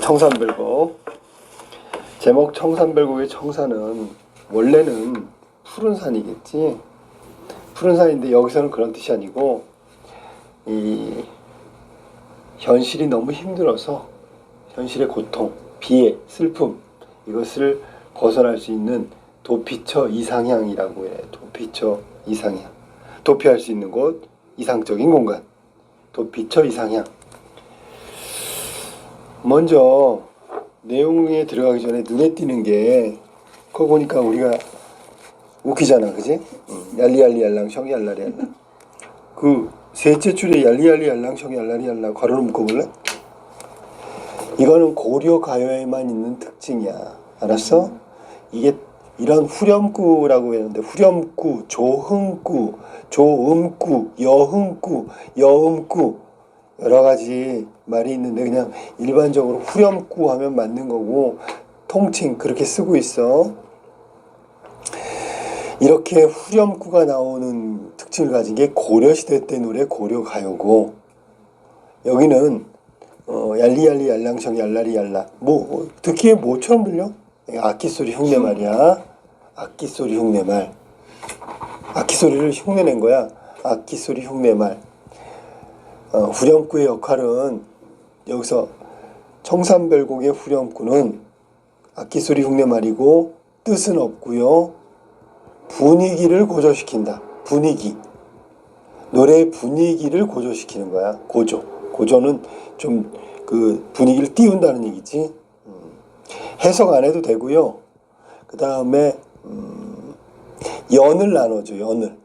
청산별곡. 제목 청산별곡의 청산은 원래는 푸른 산이겠지. 푸른 산인데 여기서는 그런 뜻이 아니고 이 현실이 너무 힘들어서 현실의 고통, 비애, 슬픔 이것을 벗어날 수 있는 도피처 이상향이라고 해. 도피처 이상향. 도피할 수 있는 곳, 이상적인 공간. 도피처 이상향. 먼저 내용에 들어가기 전에 눈에 띄는 게 그거 보니까 우리가 웃기잖아, 그지? 얄리얄리 얄랑 셩이 얄라리 얄라. 그 셋째 줄에 얄리얄리 얄랑 셩이 얄라리 얄라 괄호로 묶어볼래? 이거는 고려 가요에만 있는 특징이야. 알았어? 이게 이런 후렴구라고 했는데 후렴구, 조흥구, 조음구, 여흥구, 여음구 여러 가지 말이 있는데 그냥 일반적으로 후렴구 하면 맞는 거고 통칭 그렇게 쓰고 있어. 이렇게 후렴구가 나오는 특징을 가진 게 고려시대 때 노래 고려가요고 여기는 얄리얄리 얄랑청 얄라리 얄라 뭐 듣기에 뭐처럼 들려? 악기소리 흉내말이야. 악기소리 흉내말. 악기소리를 흉내낸 거야. 악기소리 흉내말. 후렴구의 역할은 여기서 청산별곡의 후렴구는 악기소리 흉내말이고 뜻은 없고요. 분위기를 고조시킨다. 분위기. 노래의 분위기를 고조시키는 거야. 고조. 고조는 좀 그 분위기를 띄운다는 얘기지. 해석 안 해도 되고요. 그 다음에 연을 나눠줘. 연을.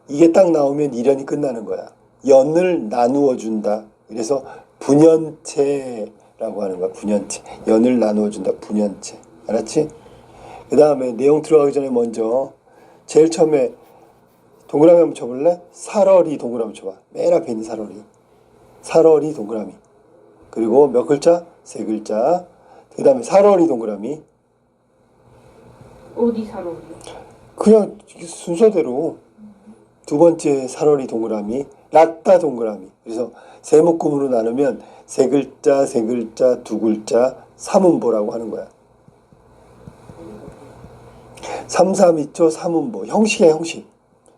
이게 딱 나오면 일연이 끝나는 거야. 연을 나누어 준다. 그래서 분연체라고 하는 거야. 분연체. 연을 나누어 준다. 분연체. 알았지? 그 다음에 내용 들어가기 전에 먼저 제일 처음에 동그라미 한번 쳐볼래? 살얼이 동그라미 쳐봐. 맨 앞에 있는 살얼이. 살얼이 동그라미. 그리고 몇 글자? 세 글자. 그 다음에 살얼이 동그라미. 어디 살얼이요? 그냥 순서대로. 두 번째 살얼이 동그라미. 라따 동그라미. 그래서 세 묶음으로 나누면 세 글자, 세 글자, 두 글자, 삼음보라고 하는 거야. 삼삼이조 삼음보. 형식이야, 형식.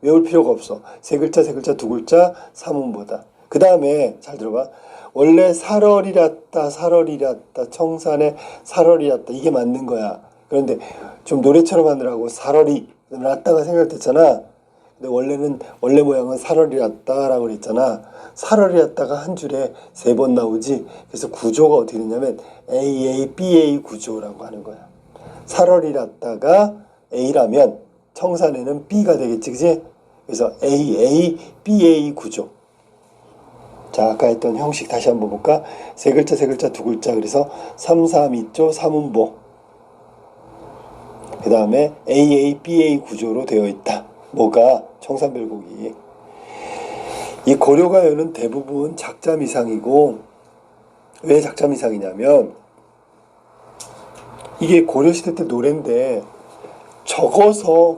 외울 필요가 없어. 세 글자, 세 글자, 두 글자, 삼음보다. 그 다음에 잘 들어봐. 원래 살얼이랐다, 살얼이랐다, 청산에 살얼이랐다. 이게 맞는 거야. 그런데 좀 노래처럼 하느라고 살얼이 랐다가 생각됐잖아. 근데 원래 모양은 살얼이랐다라고 그랬잖아. 살얼이랐다가 한 줄에 세 번 나오지. 그래서 구조가 어떻게 되냐면 AA, BA 구조라고 하는 거야. 살얼이랐다가 A라면 청산에는 B가 되겠지, 그지? 그래서 AA, BA 구조. 자, 아까 했던 형식 다시 한번 볼까? 세 글자, 세 글자, 두 글자. 그래서 3, 3, 2조, 3음보. 그 다음에 AA, BA 구조로 되어 있다. 뭐가? 청산별곡이. 이 고려가요는 대부분 작자미상이고 왜 작자미상이냐면 이게 고려시대 때 노래인데 적어서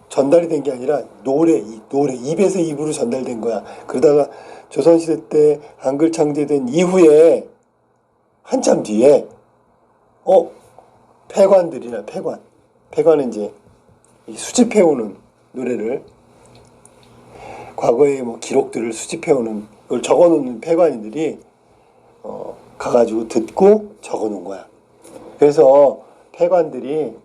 전달이 된 게 아니라 노래 입에서 입으로 전달된 거야. 그러다가 조선시대 때 한글 창제된 이후에 한참 뒤에 폐관들이나 폐관은 이제 수집해오는 노래를 과거의 뭐 기록들을 수집해오는 그걸 적어놓는 폐관인들이 가가지고 듣고 적어놓은 거야. 그래서 폐관들이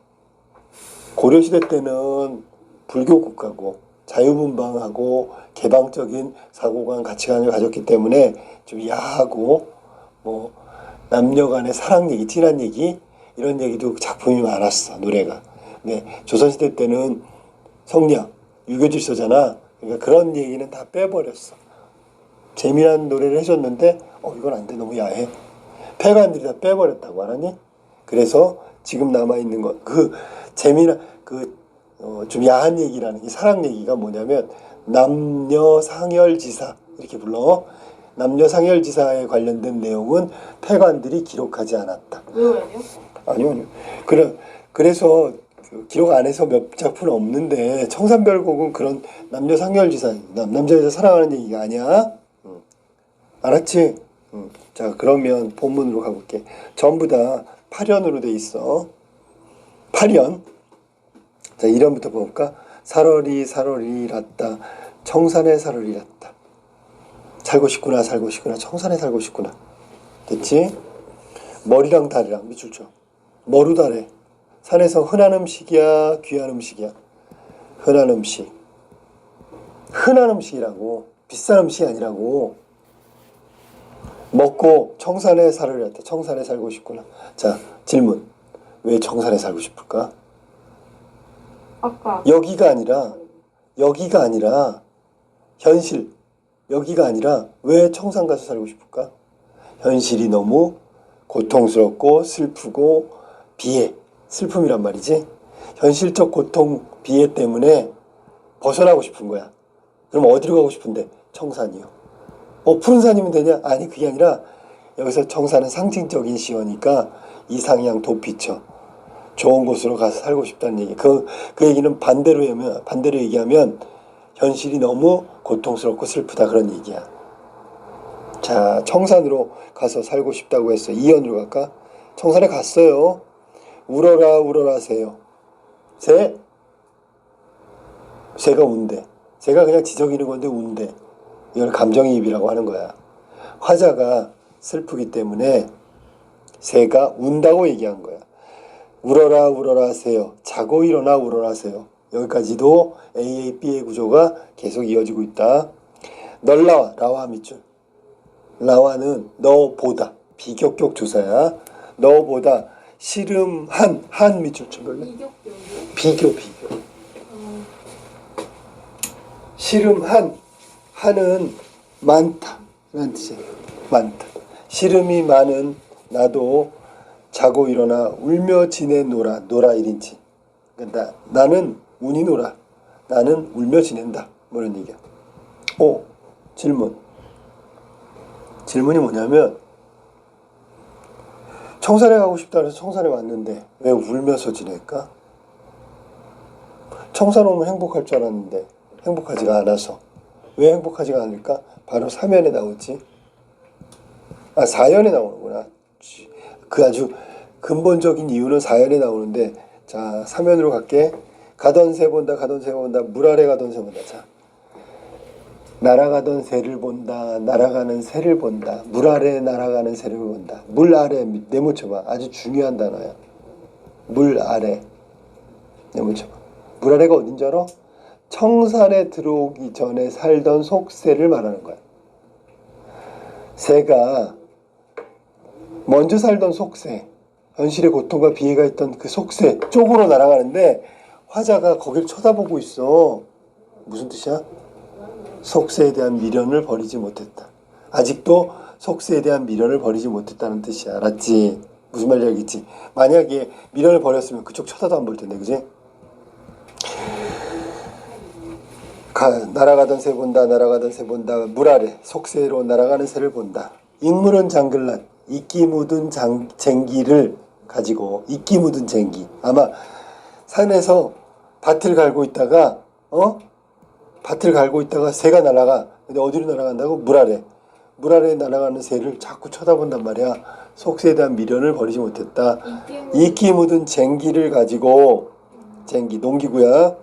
고려시대 때는 불교 국가고 자유분방하고 개방적인 사고관 가치관을 가졌기 때문에 좀 야하고 뭐 남녀 간의 사랑 얘기, 찐한 얘기 이런 얘기도 작품이 많았어. 노래가. 근데 조선시대 때는 성리학, 유교질서잖아. 그러니까 그런 얘기는 다 빼버렸어. 재미난 노래를 해줬는데 이건 안 돼. 너무 야해. 폐관들이 다 빼버렸다고 알았니? 그래서 지금 남아있는 것 그 재미난 좀 야한 얘기라는 게 사랑 얘기가 뭐냐면 남녀상열지사 이렇게 불러. 남녀상열지사에 관련된 내용은 폐관들이 기록하지 않았다. 왜요? 아니요. 그래서 기록 안에서 몇 작품은 없는데 청산별곡은 그런 남녀상열지사 남자 여자 사랑하는 얘기가 아니야. 알았지? 자, 그러면 본문으로 가볼게. 전부 다 8연으로 돼 있어. 8연. 자, 1연부터 볼까? 살얼이 랐다. 청산에 살얼이 랐다. 살고 싶구나, 살고 싶구나. 청산에 살고 싶구나. 됐지? 머리랑 다리랑 밑줄 쳐. 머루다래. 산에서 흔한 음식이야, 귀한 음식이야? 흔한 음식. 흔한 음식이라고. 비싼 음식이 아니라고. 먹고 청산에 살을 했다. 청산에 살고 싶구나. 자, 질문. 왜 청산에 살고 싶을까? 아까 여기가 아니라 현실. 여기가 아니라 왜 청산 가서 살고 싶을까? 현실이 너무 고통스럽고 슬프고 비애. 슬픔이란 말이지. 현실적 고통, 비애 때문에 벗어나고 싶은 거야. 그럼 어디로 가고 싶은데? 청산이요. 푸른 산이면 되냐? 아니, 그게 아니라 여기서 청산은 상징적인 시어니까 이상향 도피처. 좋은 곳으로 가서 살고 싶다는 얘기. 그 얘기는 반대로 얘기하면 현실이 너무 고통스럽고 슬프다 그런 얘기야. 자, 청산으로 가서 살고 싶다고 했어. 이연으로 갈까? 청산에 갔어요. 울어라 새요. 새가 운대. 새가 그냥 지저귀는 건데 운대. 이걸 감정이입이라고 하는 거야. 화자가 슬프기 때문에 새가 운다고 얘기한 거야. 울어라 새요. 자고 일어나 울어라 새요. 여기까지도 AA, B의 구조가 계속 이어지고 있다. 널 나와, 라와 밑줄. 라와는 너보다, 비격격 조사야. 너보다 씨름한, 한 밑줄 쳐볼래? 비교. 씨름한, 한은 많다 라는 뜻이야. 많다. 씨름이 많은 나도 자고 일어나 울며 지내노라. 노라 1인칭. 그러니까 나는 운이 노라. 나는 울며 지낸다. 뭐 이런 얘기야. 질문이 뭐냐면 청산에 가고 싶다 그래서 청산에 왔는데 왜 울면서 지낼까? 청산 오면 행복할 줄 알았는데 행복하지가 않아서. 왜 행복하지가 않을까? 바로 3연에 나오지. 4연에 나오는구나. 그 아주 근본적인 이유는 4연에 나오는데, 자, 3연으로 갈게. 가던 새 본다. 물 아래 가던 새 본다. 자, 날아가던 새를 본다. 날아가는 새를 본다. 물 아래 날아가는 새를 본다. 물 아래 네모쳐봐. 아주 중요한 단어야. 물 아래 네모쳐봐. 물 아래가 어딘 줄 알아? 청산에 들어오기 전에 살던 속새를 말하는 거야. 새가 먼저 살던 속새, 현실의 고통과 비애가 있던 그 속새 쪽으로 날아가는데 화자가 거길 쳐다보고 있어. 무슨 뜻이야? 속새에 대한 미련을 버리지 못했다. 아직도 속새에 대한 미련을 버리지 못했다는 뜻이야. 알았지? 무슨 말인지 알겠지? 만약에 미련을 버렸으면 그쪽 쳐다도 안 볼 텐데, 그지? 날아가던 새 본다. 물 아래 속새로 날아가는 새를 본다. 익물은 장글란, 이끼 묻은 쟁기를 가지고. 이끼 묻은 쟁기. 아마 산에서 밭을 갈고 있다가 새가 날아가. 근데 어디로 날아간다고? 물 아래 날아가는 새를 자꾸 쳐다본단 말이야. 속새에 대한 미련을 버리지 못했다. 이끼 묻은 쟁기를 가지고. 쟁기 농기구야.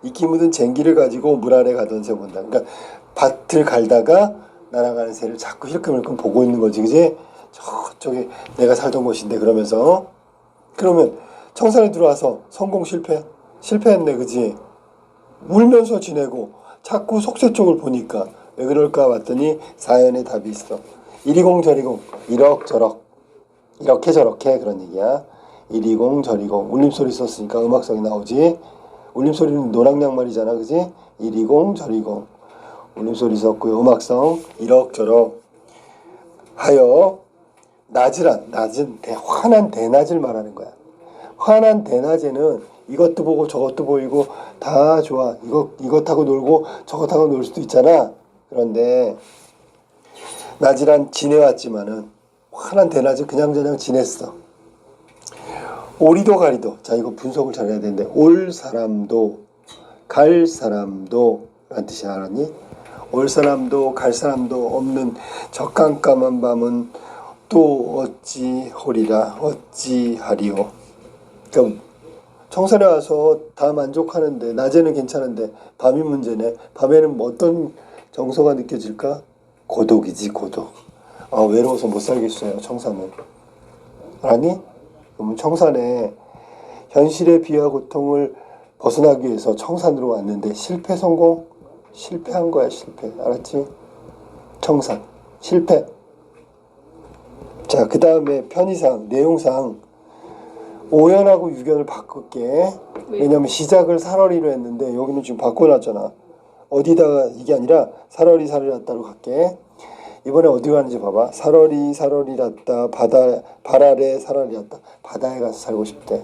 이끼 묻은 쟁기를 가지고 물 아래 가던 새 본다. 그러니까 밭을 갈다가 날아가는 새를 자꾸 힐끔힐끔 보고 있는 거지, 그지? 저쪽에 내가 살던 곳인데. 그러면서 그러면 청산에 들어와서 성공 실패했네, 그지? 울면서 지내고 자꾸 속새 쪽을 보니까 왜 그럴까 봤더니 4연의 답이 있어. 이리공 저리공, 이럭저럭, 이렇게 저렇게 그런 얘기야. 이리공 저리공. 울림소리 썼으니까 음악성이 나오지. 울림소리는 노랑양말이잖아, 그지? 이리공 저리공. 울림소리 썼고요. 음악성 이럭저럭 하여 낮은 환한 대낮을 말하는 거야. 환한 대낮에는 이것도 보고 저것도 보이고 다 좋아. 이것하고 놀고 저것하고 놀 수도 있잖아. 그런데 낮이란 지내왔지만은 환한 대낮을 그냥저냥 지냈어. 오리도 가리도. 자, 이거 분석을 잘해야 되는데 올 사람도 갈 사람도 라는 뜻이 알았니? 올 사람도 갈 사람도 없는 저 깜깜한 밤은 또 어찌하리라 어찌하리요. 그러니까 청산에 와서 다 만족하는데 낮에는 괜찮은데 밤이 문제네. 밤에는 뭐 어떤 정서가 느껴질까? 고독이지 고독. 아, 외로워서 못 살겠어요 청산은. 아니? 그러면 청산에 현실의 비와 고통을 벗어나기 위해서 청산으로 왔는데 실패 성공? 실패한 거야 실패. 알았지? 청산 실패. 자, 그 다음에 편의상 내용상 오연하고 유견을 바꿀게. 왜냐면 시작을 살얼이로 했는데 여기는 지금 바꿔놨잖아. 어디다가 이게 아니라 살얼이 살얼이랐다로 갈게. 이번에 어디 가는지 봐봐. 살얼이 살얼이랐다. 발 아래 살얼이랐다. 바다에 가서 살고 싶대.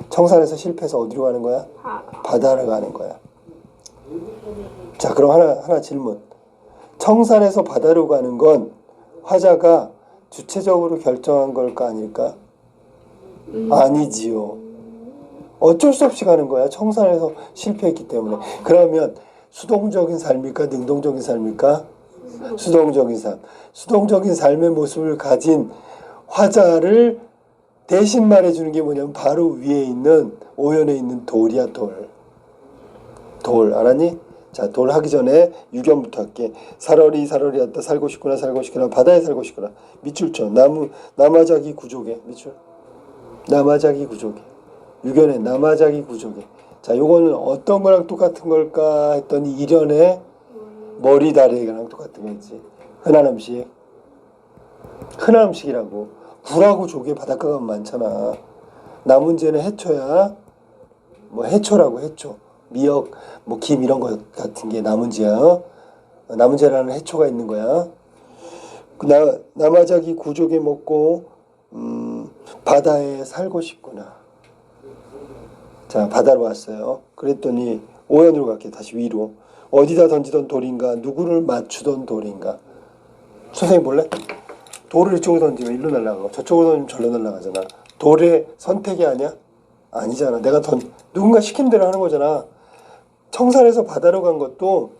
청산에서 실패해서 어디로 가는 거야? 바다로 가는 거야. 자, 그럼 하나 질문. 청산에서 바다로 가는 건 화자가 주체적으로 결정한 걸까 아닐까? 아니지요. 어쩔 수 없이 가는 거야. 청산에서 실패했기 때문에. 그러면 수동적인 삶일까? 능동적인 삶일까? 수동적인 삶. 수동적인 삶의 모습을 가진 화자를 대신 말해주는 게 뭐냐면 바로 위에 있는 오연에 있는 돌이야. 돌 알았니? 자, 돌 하기 전에 유견부터 할게. 살얼이 살얼이었다. 살고 싶구나 살고 싶구나 바다에 살고 싶구나. 밑줄쳐. 남아자기 구조개. 밑줄. 남아자기 구조개. 유견의 남아자기 구조개. 자, 요거는 어떤 거랑 똑같은 걸까 했더니 일연의 머리 다리랑 똑같은 거지. 흔한 음식. 흔한 음식이라고. 굴하고 조개 바닷가 가면 많잖아. 남은재는 해초야. 뭐 해초라고 해초. 미역, 뭐 김 이런 거 같은 게 남은재야. 남은재라는 해초가 있는 거야. 남아자기 구조개 먹고 바다에 살고 싶구나. 자, 바다로 왔어요. 그랬더니 오연으로 갈게. 다시 위로. 어디다 던지던 돌인가? 누구를 맞추던 돌인가? 선생님 볼래? 돌을 이쪽으로 던지면 일로 날아가고 저쪽으로 던지면 절로 날아가잖아. 돌의 선택이 아니야? 아니잖아. 누군가 시킨 대로 하는 거잖아. 청산에서 바다로 간 것도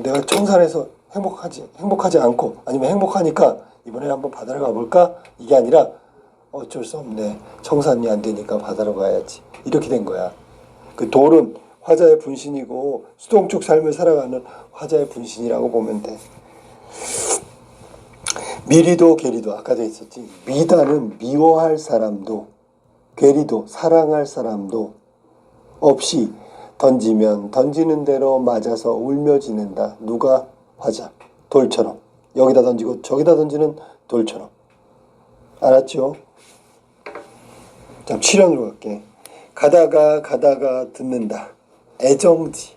내가 청산에서 행복하지 않고 아니면 행복하니까 이번에 한번 바다로 가볼까? 이게 아니라 어쩔 수 없네. 청산이 안 되니까 바다로 가야지. 이렇게 된 거야. 그 돌은 화자의 분신이고 수동적 삶을 살아가는 화자의 분신이라고 보면 돼. 미리도 계리도 아까도 있었지. 미다는 미워할 사람도 계리도 사랑할 사람도 없이 던지면 던지는 대로 맞아서 울며 지는다. 누가? 화자. 돌처럼. 여기다 던지고 저기다 던지는 돌처럼. 알았죠? 자, 7연으로 갈게. 가다가 듣는다. 애정지.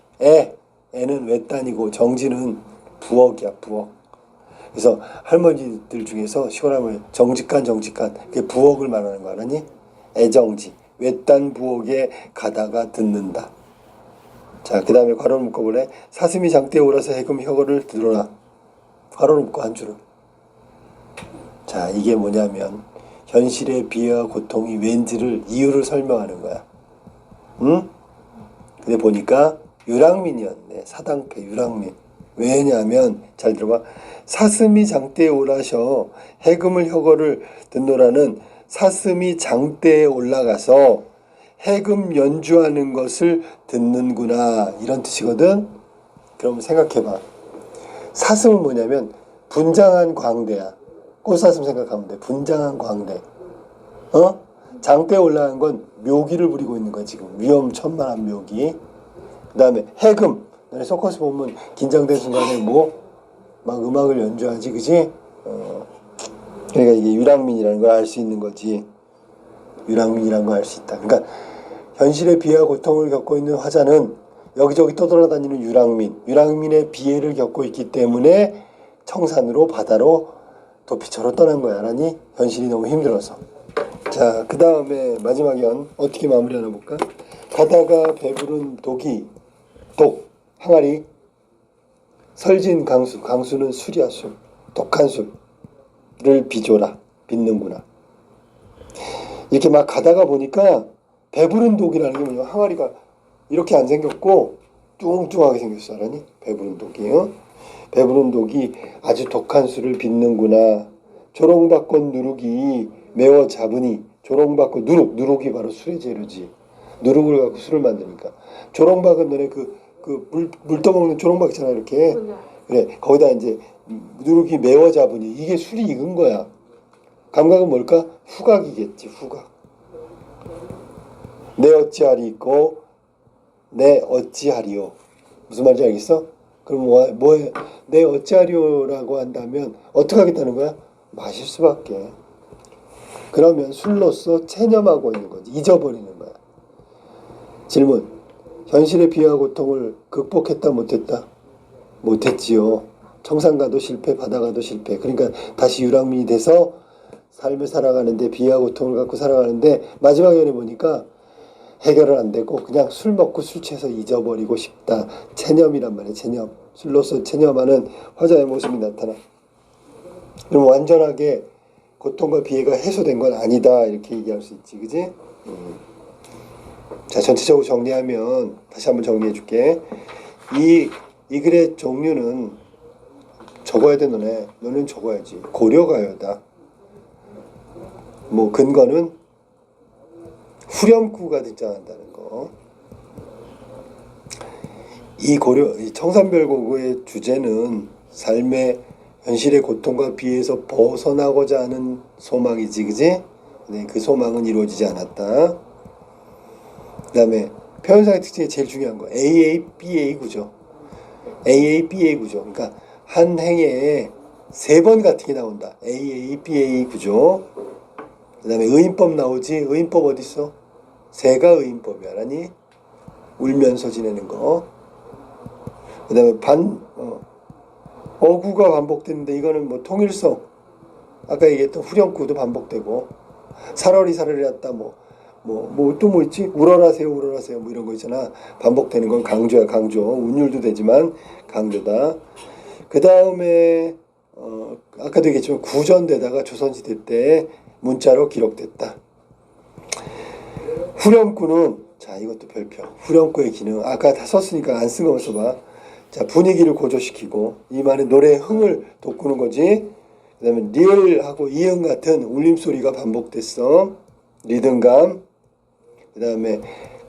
애는 외딴이고 정지는 부엌이야. 부엌. 그래서 할머니들 중에서 시원하면 정직한 그게 부엌을 말하는 거 알았니? 애정지. 외딴 부엌에 가다가 듣는다. 자, 그 다음에 괄호를 묶어볼래? 사슴이 장대에 올라서 해금 혀거를 들어라. 괄호를 묶어 한 줄을. 자, 이게 뭐냐면 현실의 비애와 고통이 왠지를 이유를 설명하는 거야. 응? 근데 보니까 유랑민이었네. 사당패 유랑민. 왜냐면 잘 들어봐. 사슴이 장대에 올라서 해금을 혀거를 듣노라는 사슴이 장대에 올라가서 해금 연주하는 것을 듣는구나 이런 뜻이거든. 그럼 생각해봐. 사슴은 뭐냐면 분장한 광대야. 꽃사슴 생각하면 돼. 분장한 광대. 장대에 올라간 건 묘기를 부리고 있는 거야 지금. 위험천만한 묘기. 그 다음에 해금. 너네 서커스 보면 긴장된 순간에 막 음악을 연주하지, 그지? 그러니까 이게 유랑민이라는 걸 알 수 있는 거지. 유랑민이라는 걸 알 수 있다. 그러니까 현실의 비애와 고통을 겪고 있는 화자는 여기저기 떠돌아다니는 유랑민의 비애를 겪고 있기 때문에 청산으로 바다로 도피처로 떠난 거야. 알았니? 현실이 너무 힘들어서. 자, 그 다음에 마지막 연 어떻게 마무리하나 볼까? 가다가 배부른 독, 항아리, 설진 강수는 술이야. 술, 독한 술을 빚는구나. 이렇게 막 가다가 보니까 배부른 독이라는 게 뭐냐면 항아리가 이렇게 안 생겼고 뚱뚱하게 생겼어. 알았니? 배부른 독이. 배부른 독이 아주 독한 술을 빚는구나. 조롱받건 누룩이 매워 잡으니. 조롱받고 누룩이 바로 술의 재료지. 누룩을 갖고 술을 만드니까. 조롱박은 너네 물 떠먹는 조롱박 있잖아, 이렇게. 그래, 거기다 이제 누룩이 매워 잡으니. 이게 술이 익은 거야. 감각은 뭘까? 후각이겠지, 후각. 내 어찌하리 있고 내 어찌하리요. 무슨 말인지 알겠어? 그럼 뭐해? 내 어찌하리요라고 한다면 어떻게 하겠다는 거야? 마실 수밖에. 그러면 술로서 체념하고 있는 거지. 잊어버리는 거야. 질문. 현실의 비와 고통을 극복했다 못했다? 못했지요. 청산가도 실패, 바다가도 실패. 그러니까 다시 유랑민이 돼서 삶을 살아가는데, 비와 고통을 갖고 살아가는데, 마지막 연에 보니까 해결은 안 되고 그냥 술 먹고 술 취해서 잊어버리고 싶다. 체념이란 말이야. 체념. 술로서 체념하는 화자의 모습이 나타나. 그럼 완전하게 고통과 비애가 해소된 건 아니다, 이렇게 얘기할 수 있지. 그지? 자, 전체적으로 정리하면 다시 한번 정리해 줄게. 이 글의 종류는 적어야 돼. 너는 적어야지. 고려가요다. 뭐 근거는 후렴구가 등장한다는 거. 이 청산별곡의 주제는 삶의 현실의 고통과 비에서 벗어나고자 하는 소망이지, 그지? 네, 그 소망은 이루어지지 않았다. 그 다음에 표현상의 특징이 제일 중요한 거. AABA 구조. AABA 구조. 그러니까 한 행에 3번 같은 게 나온다. AABA 구조. 그 다음에 의인법 나오지. 의인법 어딨어? 새가 의인법이 알았니? 울면서 지내는 거. 그 다음에 어구가 반복되는데 이거는 뭐 통일성. 아까 얘기했던 후렴구도 반복되고. 사러리 왔다 또 뭐 있지? 우러라세요 뭐 이런 거 있잖아. 반복되는 건 강조야, 강조. 운율도 되지만 강조다. 그 다음에 아까도 얘기했지만 구전되다가 조선시대 때 문자로 기록됐다. 후렴구는 자, 이것도 별표. 후렴구의 기능. 아까 다 썼으니까 안 쓴 거 써봐. 자, 분위기를 고조시키고 이 말은 노래의 흥을 돋구는 거지. 그 다음에 리을하고 이응 같은 울림소리가 반복됐어. 리듬감. 그 다음에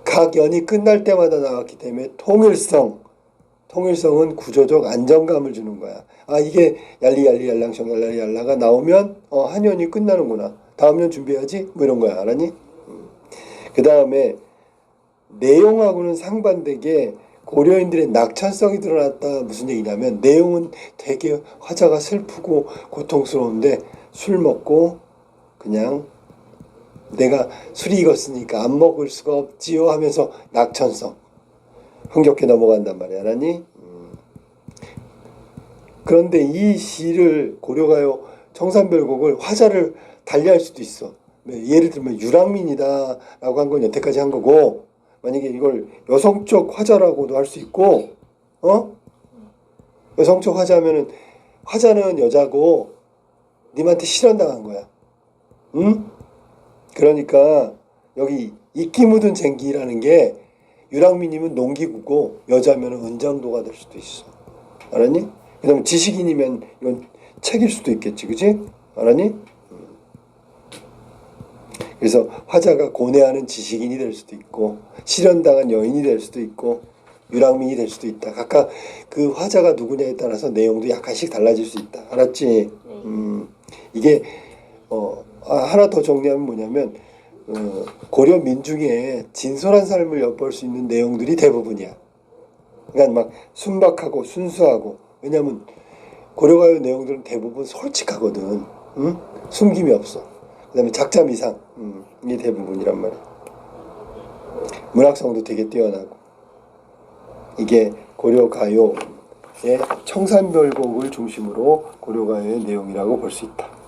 각 연이 끝날 때마다 나왔기 때문에 통일성은 구조적 안정감을 주는 거야. 아, 이게 얄리얄리얄랑숑 얄라리얄라가 나오면 한 연이 끝나는구나. 다음 연 준비해야지. 뭐 이런 거야. 알았니? 그 다음에 내용하고는 상반되게 고려인들의 낙천성이 드러났다. 무슨 얘기냐면 내용은 되게 화자가 슬프고 고통스러운데 술 먹고 그냥 내가 술이 익었으니까 안 먹을 수가 없지요 하면서 낙천성 흥겹게 넘어간단 말이야. 알았니? 그런데 이 시를 고려가요 청산별곡을 화자를 달리할 수도 있어. 예를 들면 유랑민이다 라고 한 건 여태까지 한 거고, 만약에 이걸 여성적 화자라고도 할 수 있고, 여성적 화자면은 화자는 여자고 님한테 실현당한 거야. 응? 그러니까 여기 이끼 묻은 쟁기라는 게 유랑민이면 농기구고 여자면 은장도가 될 수도 있어. 알았니? 그 다음에 지식인이면 이건 책일 수도 있겠지. 그치? 알았니? 그래서 화자가 고뇌하는 지식인이 될 수도 있고 실현당한 여인이 될 수도 있고 유랑민이 될 수도 있다. 각각 그 화자가 누구냐에 따라서 내용도 약간씩 달라질 수 있다. 알았지? 이게 하나 더 정리하면 뭐냐면 고려 민중의 진솔한 삶을 엿볼 수 있는 내용들이 대부분이야. 그러니까 막 순박하고 순수하고, 왜냐면 고려가요 내용들은 대부분 솔직하거든. 응? 숨김이 없어. 그 다음에 작자미상 이 대부분이란 말이야. 문학성도 되게 뛰어나고. 이게 고려가요의 청산별곡을 중심으로 고려가요의 내용이라고 볼 수 있다.